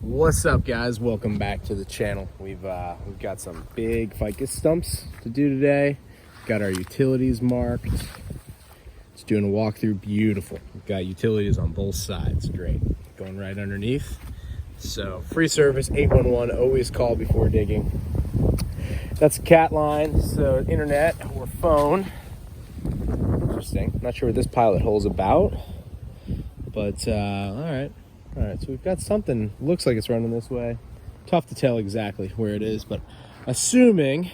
What's up, guys? Welcome back to the channel. We've got some big ficus stumps to do today. Got our utilities marked. Just doing a walkthrough. Beautiful. We've got utilities on both sides. Great. Going right underneath. So free service 811. Always call before digging. That's a cat line, so internet or phone. Interesting. Not sure what this pilot hole's about, but all right. All right, so we've got something, looks like it's running this way. Tough to tell exactly where it is, but assuming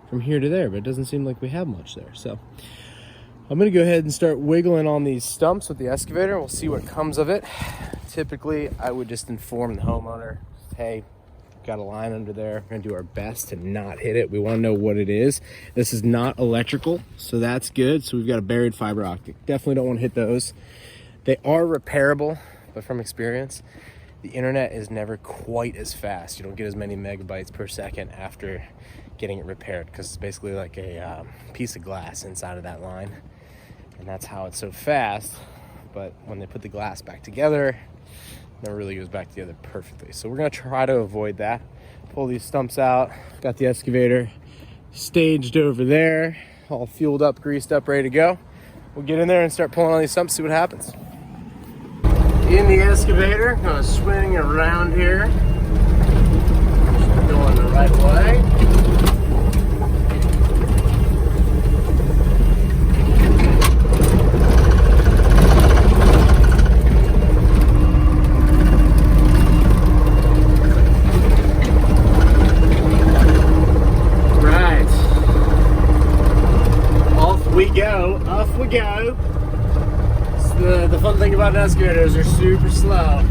from here to there, but it doesn't seem like we have much there. So I'm gonna go ahead and start wiggling on these stumps with the excavator. We'll see what comes of it. Typically, I would just inform the homeowner, hey, got a line under there. We're gonna do our best to not hit it. We wanna know what it is. This is not electrical, so that's good. So we've got a buried fiber optic. Definitely don't wanna hit those. They are repairable. But from experience, the internet is never quite as fast. You don't get as many megabytes per second after getting it repaired, because it's basically like a piece of glass inside of that line, and that's how it's so fast. But when they put the glass back together, it never really goes back together perfectly. So we're gonna try to avoid that. Pull these stumps out. Got the excavator staged over there, all fueled up, greased up, ready to go. We'll get in there and start pulling on these stumps, see what happens. In the excavator, gonna swing around here. Going the right way. Right. Off we go, off we go. The fun thing about an excavator is they're super slow,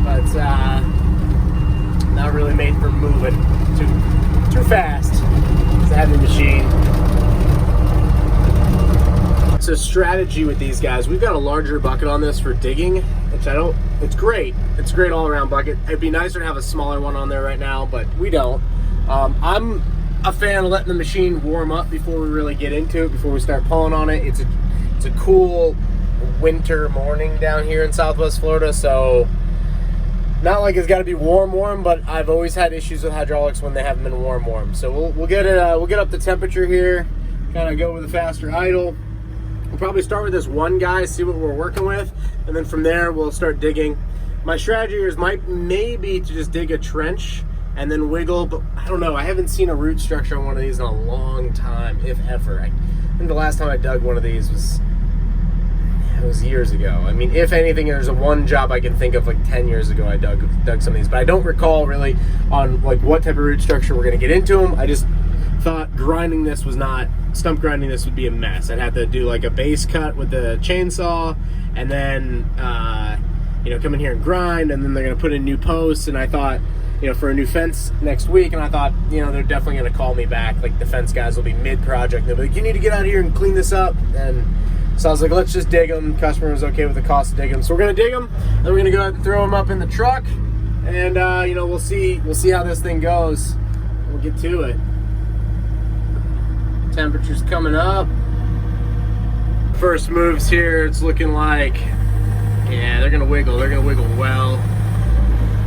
but not really made for moving too fast. It's a heavy machine. So strategy with these guys, we've got a larger bucket on this for digging, which it's great. It's a great all around bucket. It'd be nicer to have a smaller one on there right now, but we don't. I'm a fan of letting the machine warm up before we really get into it, before we start pulling on it. It's a cool winter morning down here in Southwest Florida, so not like it's got to be warm, but I've always had issues with hydraulics when they haven't been warm. So we'll get it. We'll get up the temperature here. Kind of go with a faster idle. We'll probably start with this one guy, see what we're working with, and then from there we'll start digging. My strategy here is maybe to just dig a trench and then wiggle, but I don't know. I haven't seen a root structure on one of these in a long time, if ever. I think the last time I dug one of these was years ago. I mean, if anything, there's one job I can think of like 10 years ago I dug some of these, but I don't recall really on like what type of root structure we're gonna get into them. I just thought stump grinding this would be a mess. I'd have to do like a base cut with the chainsaw, and then come in here and grind, and then they're gonna put in new posts, and I thought, for a new fence next week, and I thought, they're definitely gonna call me back, like the fence guys will be mid-project, they'll be like, you need to get out here and clean this up. And so I was like, let's just dig them. Customer was okay with the cost of digging them, so we're gonna dig them, then we're gonna go ahead and throw them up in the truck, and we'll see how this thing goes. We'll get to it. Temperature's coming up. First moves here, it's looking like, yeah, they're gonna wiggle well.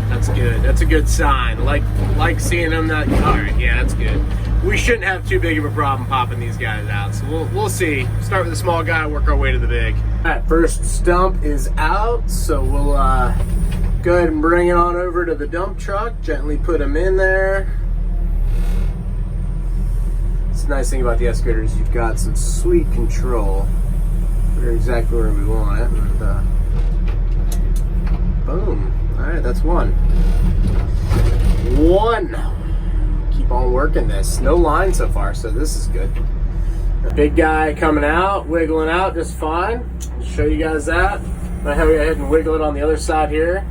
That's good. That's a good sign. Like seeing them. All right, yeah, that's good. We shouldn't have too big of a problem popping these guys out. So we'll see. Start with the small guy, work our way to the big. All right, first stump is out, so we'll go ahead and bring it on over to the dump truck. Gently put them in there. It's the nice thing about the excavator is you've got some sweet control. We're exactly where we want it. And, boom. All right, that's one. Keep on working this. No line so far, so this is good. The big guy coming out, wiggling out just fine. I'll show you guys that. I'm gonna go ahead and wiggle it on the other side here.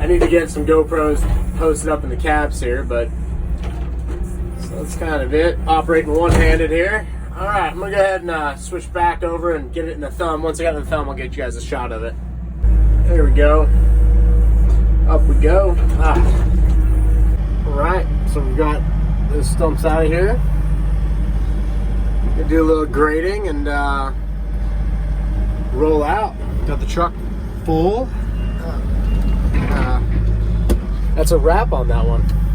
I need to get some GoPros posted up in the cabs here, but so that's kind of it. Operating one-handed here. All right, I'm gonna go ahead and switch back over and get it in the thumb. Once I got it in the thumb, I'll get you guys a shot of it. There we go. Up we go. All right, so we've got those stumps out of here. Gonna do a little grading and roll out. Got the truck full. That's a wrap on that one.